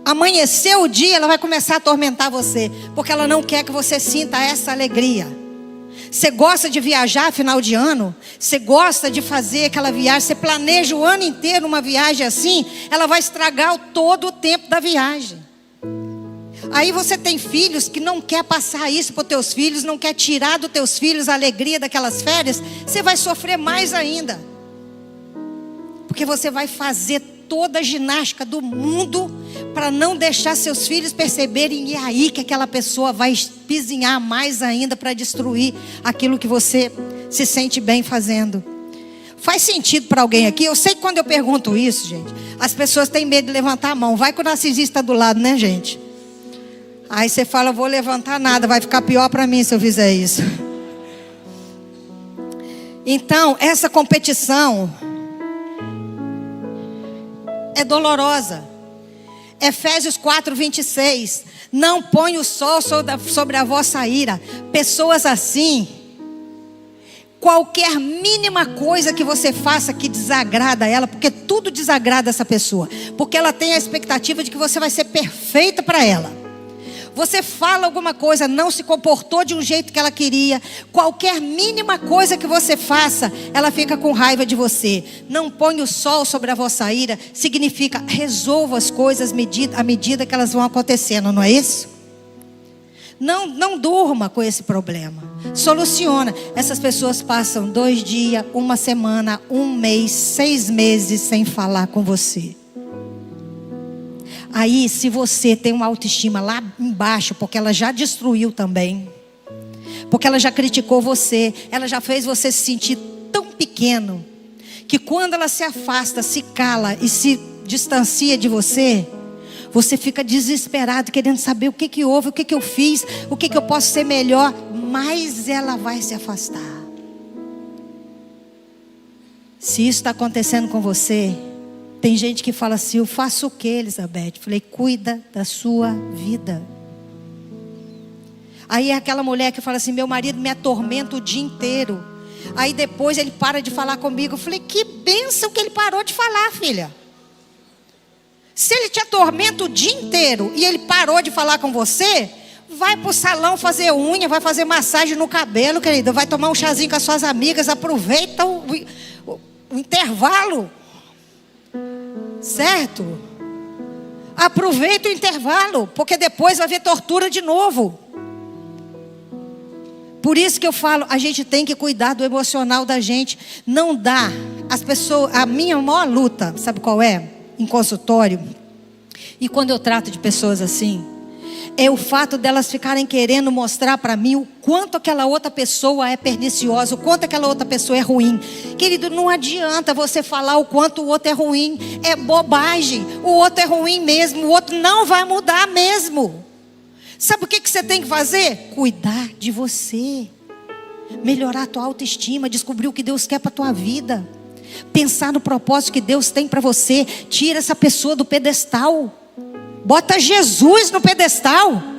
amanhecer o dia, ela vai começar a atormentar você, porque ela não quer que você sinta essa alegria. Você gosta de viajar final de ano? Você gosta de fazer aquela viagem? Você planeja o ano inteiro uma viagem assim? Ela vai estragar todo o tempo da viagem. Aí você tem filhos que não quer passar isso para os teus filhos, não quer tirar dos teus filhos a alegria daquelas férias. Você vai sofrer mais ainda. Porque você vai fazer toda a ginástica do mundo para não deixar seus filhos perceberem. E é aí que aquela pessoa vai pisinhar mais ainda para destruir aquilo que você se sente bem fazendo. Faz sentido para alguém aqui? Eu sei que quando eu pergunto isso, gente, as pessoas têm medo de levantar a mão. Vai que o narcisista do lado, né, gente? Aí você fala, eu vou levantar nada, vai ficar pior para mim se eu fizer isso. Então, essa competição é dolorosa. Efésios 4:26. Não põe o sol sobre a vossa ira. Pessoas assim, qualquer mínima coisa que você faça que desagrada ela, porque tudo desagrada essa pessoa, porque ela tem a expectativa de que você vai ser perfeita para ela. Você fala alguma coisa, não se comportou de um jeito que ela queria. Qualquer mínima coisa que você faça, ela fica com raiva de você. Não põe o sol sobre a vossa ira, significa resolva as coisas à medida que elas vão acontecendo, não é isso? Não durma com esse problema. Soluciona. Essas pessoas passam 2 dias, 1 semana, 1 mês, 6 meses sem falar com você. Aí, se você tem uma autoestima lá embaixo, porque ela já destruiu também, porque ela já criticou você, ela já fez você se sentir tão pequeno, que quando ela se afasta, se cala e se distancia de você, você fica desesperado, querendo saber o que houve, o que eu fiz, o que eu posso ser melhor, mas ela vai se afastar. Se isso está acontecendo com você, tem gente que fala assim, eu faço o que, Elizabeth? Falei, cuida da sua vida. Aí é aquela mulher que fala assim, meu marido me atormenta o dia inteiro. Aí depois ele para de falar comigo. Eu falei, que bênção que ele parou de falar, filha. Se ele te atormenta o dia inteiro e ele parou de falar com você, vai para o salão fazer unha, vai fazer massagem no cabelo, querida. Vai tomar um chazinho com as suas amigas, aproveita o intervalo. Certo? Aproveita o intervalo, porque depois vai haver tortura de novo. Por isso que eu falo, a gente tem que cuidar do emocional da gente. Não dá. As pessoas, a minha maior luta, sabe qual é? Em consultório, e quando eu trato de pessoas assim, é o fato delas ficarem querendo mostrar para mim o quanto aquela outra pessoa é perniciosa, o quanto aquela outra pessoa é ruim. Querido, não adianta você falar o quanto o outro é ruim, é bobagem. O outro é ruim mesmo, o outro não vai mudar mesmo. Sabe o que você tem que fazer? Cuidar de você, melhorar a tua autoestima, descobrir o que Deus quer para a tua vida, pensar no propósito que Deus tem para você. Tira essa pessoa do pedestal, bota Jesus no pedestal.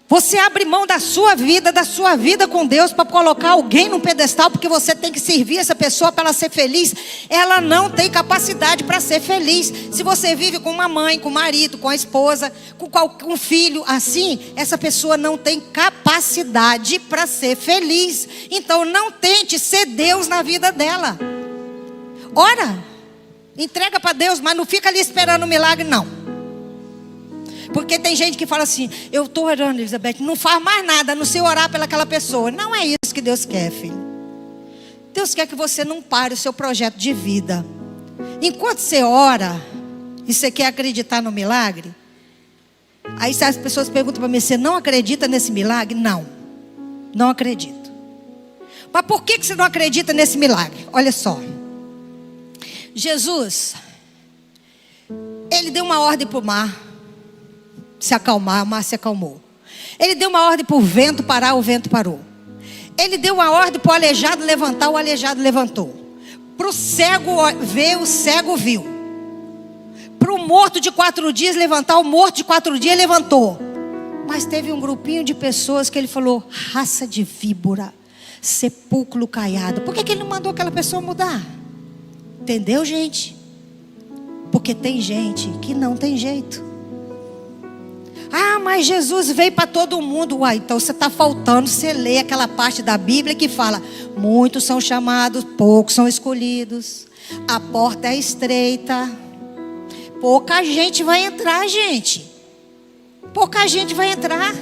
Você abre mão da sua vida com Deus para colocar alguém no pedestal, porque você tem que servir essa pessoa para ela ser feliz. Ela não tem capacidade para ser feliz. Se você vive com uma mãe, com o marido, com a esposa, com um filho, assim, essa pessoa não tem capacidade para ser feliz. Então não tente ser Deus na vida dela. Ora, entrega para Deus, mas não fica ali esperando um milagre, não. Porque tem gente que fala assim, eu estou orando, Elizabeth, não faz mais nada, a não ser orar pelaquela pessoa. Não é isso que Deus quer, filho. Deus quer que você não pare o seu projeto de vida. Enquanto você ora, e você quer acreditar no milagre, aí as pessoas perguntam para mim, você não acredita nesse milagre? Não acredito. Mas por que você não acredita nesse milagre? Olha só. Jesus, Ele deu uma ordem para o mar se acalmar, o mar se acalmou. Ele deu uma ordem para o vento parar, o vento parou. Ele deu uma ordem para o aleijado levantar, o aleijado levantou. Para o cego ver, o cego viu. Para o morto de 4 dias levantar, o morto de 4 dias levantou. Mas teve um grupinho de pessoas que ele falou, raça de víbora, sepulcro caiado. Por que ele não mandou aquela pessoa mudar? Entendeu, gente? Porque tem gente que não tem jeito. Ah, mas Jesus veio para todo mundo. Uai, então você está faltando você ler aquela parte da Bíblia que fala, muitos são chamados, poucos são escolhidos, a porta é estreita, pouca gente vai entrar, gente. Pouca gente vai entrar.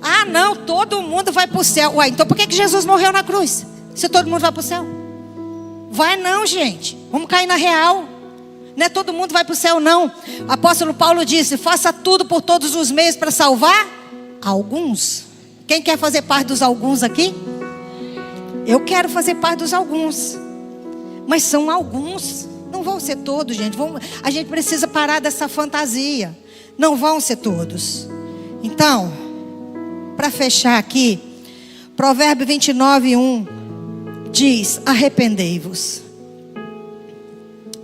Ah, não, todo mundo vai para o céu. Uai, então por que Jesus morreu na cruz? Se todo mundo vai para o céu? Vai não, gente. Vamos cair na real. Não é todo mundo vai para o céu, não. O apóstolo Paulo disse, faça tudo por todos os meios para salvar alguns. Quem quer fazer parte dos alguns aqui? Eu quero fazer parte dos alguns. Mas são alguns. Não vão ser todos, gente. A gente precisa parar dessa fantasia. Não vão ser todos. Então, para fechar aqui, Provérbio 29:1 diz, arrependei-vos.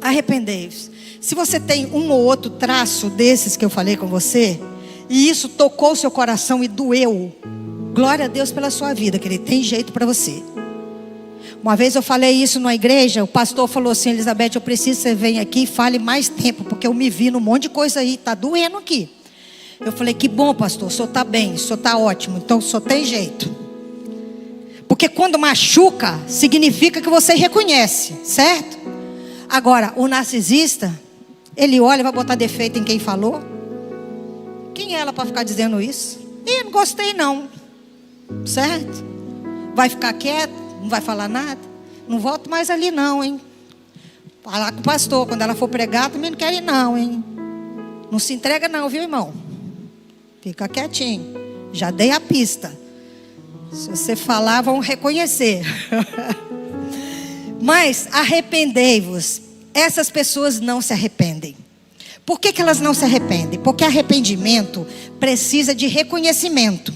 Arrependei-vos. Se você tem um ou outro traço desses que eu falei com você, e isso tocou o seu coração e doeu, glória a Deus pela sua vida, que Ele tem jeito para você. Uma vez eu falei isso numa igreja, o pastor falou assim, Elizabeth, eu preciso que você venha aqui e fale mais tempo, porque eu me vi num monte de coisa aí, está doendo aqui. Eu falei, que bom, pastor, o senhor está bem, o senhor está ótimo, então o senhor tem jeito. Porque quando machuca, significa que você reconhece, certo? Agora, o narcisista, ele olha e vai botar defeito em quem falou. Quem é ela para ficar dizendo isso? Não gostei não, certo? Vai ficar quieto, não vai falar nada. Não volto mais ali não, hein? Falar com o pastor, quando ela for pregar, também não quer ir não, hein? Não se entrega não, viu, irmão? Fica quietinho. Já dei a pista. Se você falar, vão reconhecer. Mas arrependei-vos. Essas pessoas não se arrependem. Por que elas não se arrependem? Porque arrependimento precisa de reconhecimento.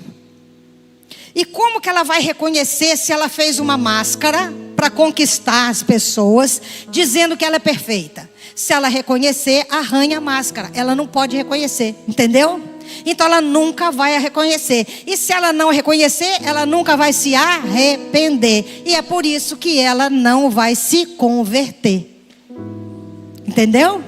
E como que ela vai reconhecer se ela fez uma máscara para conquistar as pessoas, dizendo que ela é perfeita? Se ela reconhecer, arranha a máscara. Ela não pode reconhecer, entendeu? Então ela nunca vai reconhecer. E se ela não reconhecer, ela nunca vai se arrepender. E é por isso que ela não vai se converter. Entendeu?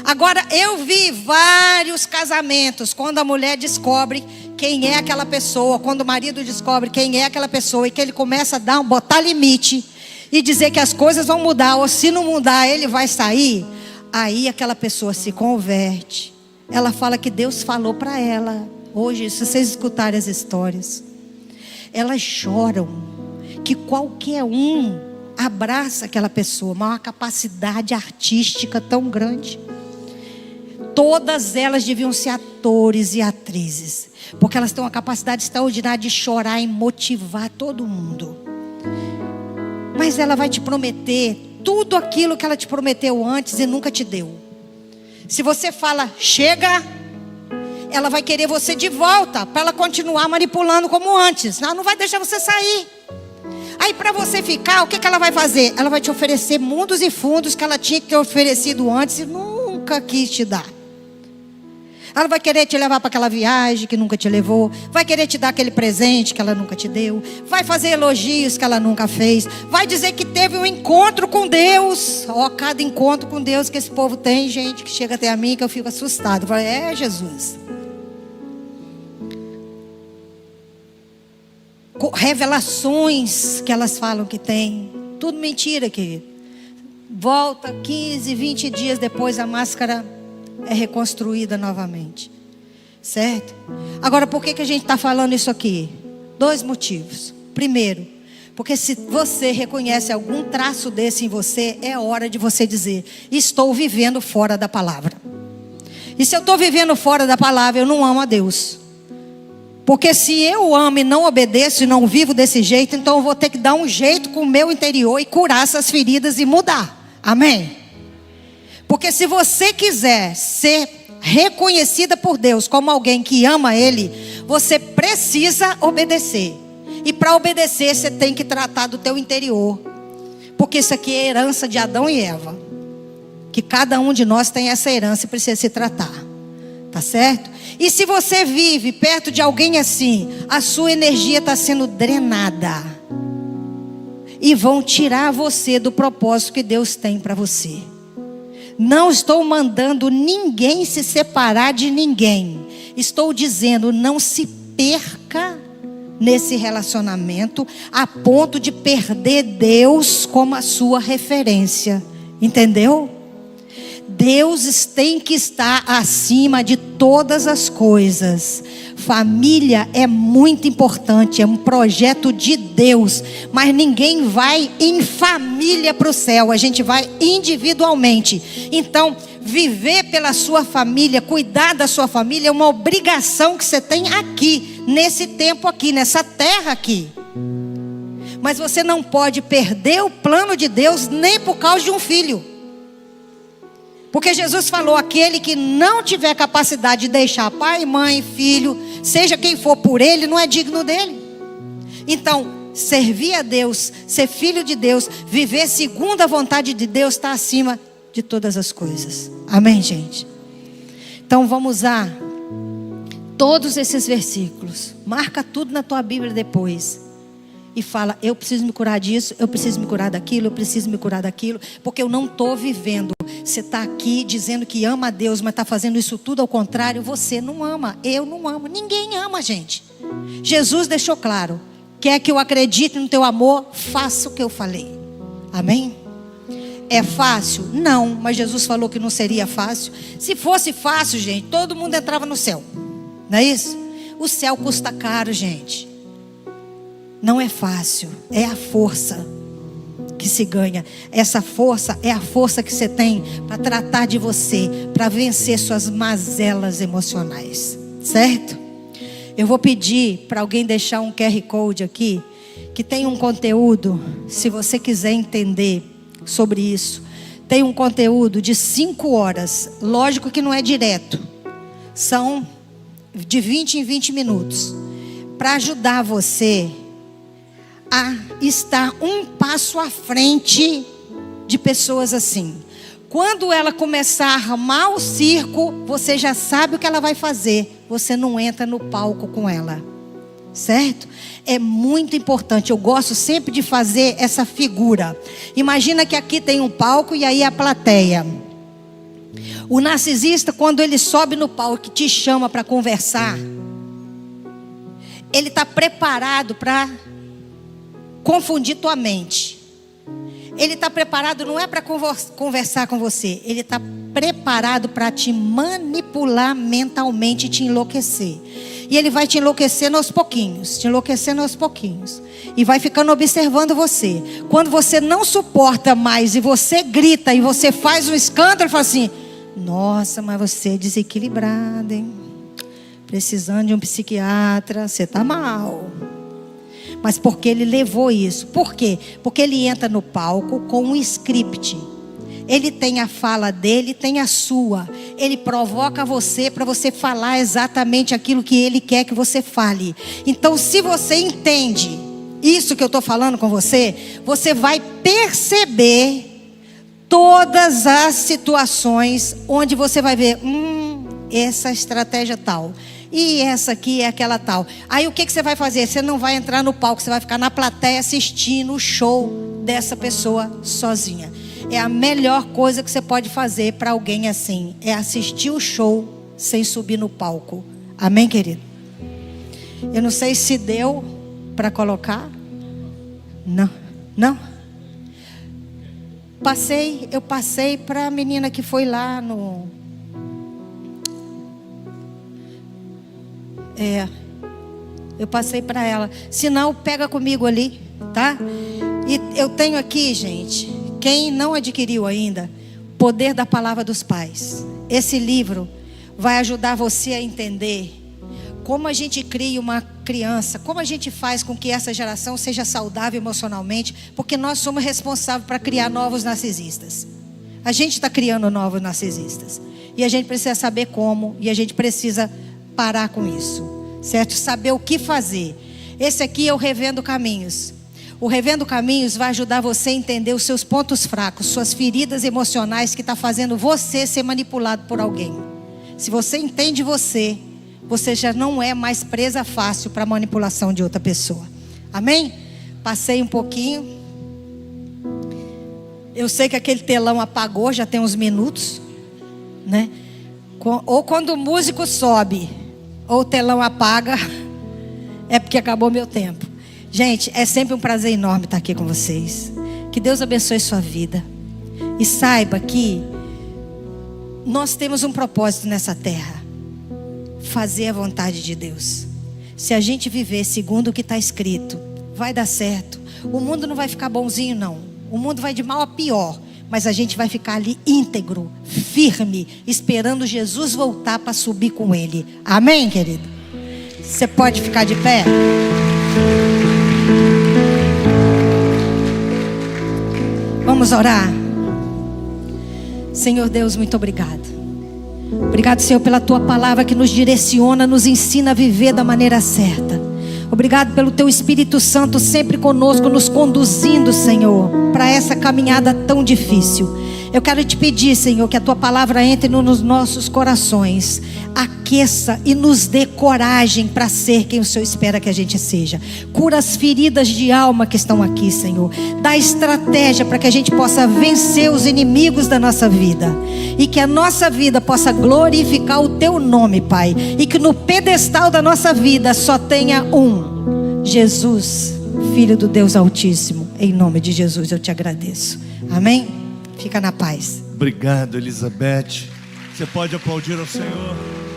Agora, eu vi vários casamentos, quando a mulher descobre quem é aquela pessoa, quando o marido descobre quem é aquela pessoa, e que ele começa a botar limite, e dizer que as coisas vão mudar, ou se não mudar, ele vai sair. Aí aquela pessoa se converte. Ela fala que Deus falou para ela. Hoje, se vocês escutarem as histórias, elas choram, que qualquer um abraça aquela pessoa, mas uma capacidade artística tão grande. Todas elas deviam ser atores e atrizes, porque elas têm uma capacidade extraordinária de chorar e motivar todo mundo. Mas ela vai te prometer tudo aquilo que ela te prometeu antes e nunca te deu. Se você fala, chega, ela vai querer você de volta, para ela continuar manipulando como antes. Ela não vai deixar você sair. Aí para você ficar, o que ela vai fazer? Ela vai te oferecer mundos e fundos que ela tinha que ter oferecido antes e nunca quis te dar. Ela vai querer te levar para aquela viagem que nunca te levou. Vai querer te dar aquele presente que ela nunca te deu. Vai fazer elogios que ela nunca fez. Vai dizer que teve um encontro com Deus. Cada encontro com Deus que esse povo tem, gente, que chega até a mim que eu fico assustado. Eu falo, Jesus. Revelações que elas falam que tem. Tudo mentira, querido. Volta 15, 20 dias depois a máscara é reconstruída novamente, certo? Agora, por que a gente está falando isso aqui? 2 motivos. Primeiro, porque se você reconhece algum traço desse em você, é hora de você dizer, estou vivendo fora da palavra. E se eu estou vivendo fora da palavra, eu não amo a Deus. Porque se eu amo e não obedeço e não vivo desse jeito, então eu vou ter que dar um jeito com o meu interior e curar essas feridas e mudar. Amém? Porque se você quiser ser reconhecida por Deus como alguém que ama Ele, você precisa obedecer. E para obedecer, você tem que tratar do teu interior. Porque isso aqui é herança de Adão e Eva. Que cada um de nós tem essa herança e precisa se tratar. Tá certo? E se você vive perto de alguém assim, a sua energia está sendo drenada. E vão tirar você do propósito que Deus tem para você. Não estou mandando ninguém se separar de ninguém. Estou dizendo, não se perca nesse relacionamento a ponto de perder Deus como a sua referência. Entendeu? Deus tem que estar acima de todas as coisas. Família é muito importante, é um projeto de Deus. Mas ninguém vai em família para o céu, a gente vai individualmente. Então, viver pela sua família, cuidar da sua família é uma obrigação que você tem aqui, nesse tempo aqui, nessa terra aqui. Mas você não pode perder o plano de Deus nem por causa de um filho. Porque Jesus falou, aquele que não tiver capacidade de deixar pai, mãe, filho, seja quem for por ele, não é digno dele. Então, servir a Deus, ser filho de Deus, viver segundo a vontade de Deus, está acima de todas as coisas. Amém, gente? Então vamos usar todos esses versículos. Marca tudo na tua Bíblia depois. e fala: eu preciso me curar disso, eu preciso me curar daquilo, eu preciso me curar daquilo, porque eu não estou vivendo. Você está aqui dizendo que ama a Deus, mas está fazendo isso tudo ao contrário. Você não ama, eu não amo, ninguém ama, gente. Jesus deixou claro: quer que eu acredite no teu amor, faça o que eu falei. Amém? É fácil? Não, mas Jesus falou que não seria fácil. Se fosse fácil, gente, todo mundo entrava no céu. Não é isso? O céu custa caro, gente. Não é fácil, é a força que se ganha. Essa força é a força que você tem para tratar de você, para vencer suas mazelas emocionais, certo? Eu vou pedir para alguém deixar um QR Code aqui, que tem um conteúdo, se você quiser entender sobre isso. Tem um conteúdo de 5 horas, lógico que não é direto, são de 20 em 20 minutos, para ajudar você a estar um passo à frente de pessoas assim. Quando ela começar a armar o circo, você já sabe o que ela vai fazer. Você não entra no palco com ela, certo? É muito importante. Eu gosto sempre de fazer essa figura. Imagina que aqui tem um palco e aí a plateia. O narcisista, quando ele sobe no palco e te chama para conversar, ele está preparado para confundir tua mente. Ele está preparado não é para conversar com você. Ele está preparado para te manipular mentalmente e te enlouquecer. E ele vai te enlouquecendo aos pouquinhos. Te enlouquecendo aos pouquinhos. E vai ficando observando você. Quando você não suporta mais e você grita e você faz um escândalo, ele fala assim: nossa, mas você é desequilibrada, hein? Precisando de um psiquiatra, você está mal. Mas porque ele levou isso. Por quê? Porque ele entra no palco com um script. Ele tem a fala dele, tem a sua. Ele provoca você para você falar exatamente aquilo que ele quer que você fale. Então, se você entende isso que eu estou falando com você, você vai perceber todas as situações onde você vai ver, essa estratégia tal. E essa aqui é aquela tal. Aí o que você vai fazer? Você não vai entrar no palco, você vai ficar na plateia assistindo o show dessa pessoa sozinha. É a melhor coisa que você pode fazer para alguém assim. É assistir o show sem subir no palco. Amém, querido? Eu não sei se deu para colocar. Não, não. Eu passei para a menina que foi lá no... eu passei para ela. Se não, pega comigo ali, tá? E eu tenho aqui, gente, quem não adquiriu ainda, Poder da Palavra dos Pais. Esse livro vai ajudar você a entender como a gente cria uma criança, como a gente faz com que essa geração seja saudável emocionalmente, porque nós somos responsáveis para criar novos narcisistas. A gente está criando novos narcisistas. E a gente precisa saber como, e a gente precisa parar com isso, certo? Saber o que fazer. Esse aqui é o Revendo Caminhos. O Revendo Caminhos vai ajudar você a entender os seus pontos fracos, suas feridas emocionais que está fazendo você ser manipulado por alguém. Se você entende você já não é mais presa fácil para a manipulação de outra pessoa. Amém? Passei um pouquinho. Eu sei que aquele telão apagou, já tem uns minutos, né? Ou quando o músico sobe, ou o telão apaga, é porque acabou meu tempo. Gente, é sempre um prazer enorme estar aqui com vocês. Que Deus abençoe sua vida. E saiba que nós temos um propósito nessa terra: fazer a vontade de Deus. Se a gente viver segundo o que está escrito, vai dar certo. O mundo não vai ficar bonzinho, não. O mundo vai de mal a pior. Mas a gente vai ficar ali íntegro, firme, esperando Jesus voltar para subir com Ele. Amém, querido? Você pode ficar de pé? Vamos orar. Senhor Deus, muito obrigado. Obrigado, Senhor, pela Tua palavra que nos direciona, nos ensina a viver da maneira certa. Obrigado pelo Teu Espírito Santo sempre conosco, nos conduzindo, Senhor, para essa caminhada tão difícil. Eu quero te pedir, Senhor, que a tua palavra entre nos nossos corações, aqueça e nos dê coragem para ser quem o Senhor espera que a gente seja. Cura as feridas de alma que estão aqui, Senhor. Dá estratégia para que a gente possa vencer os inimigos da nossa vida, e que a nossa vida possa glorificar o teu nome, Pai, e que no pedestal da nossa vida só tenha um: Jesus, Filho do Deus Altíssimo. Em nome de Jesus eu te agradeço. Amém? Fica na paz. Obrigado, Elizabeth. Você pode aplaudir ao Senhor.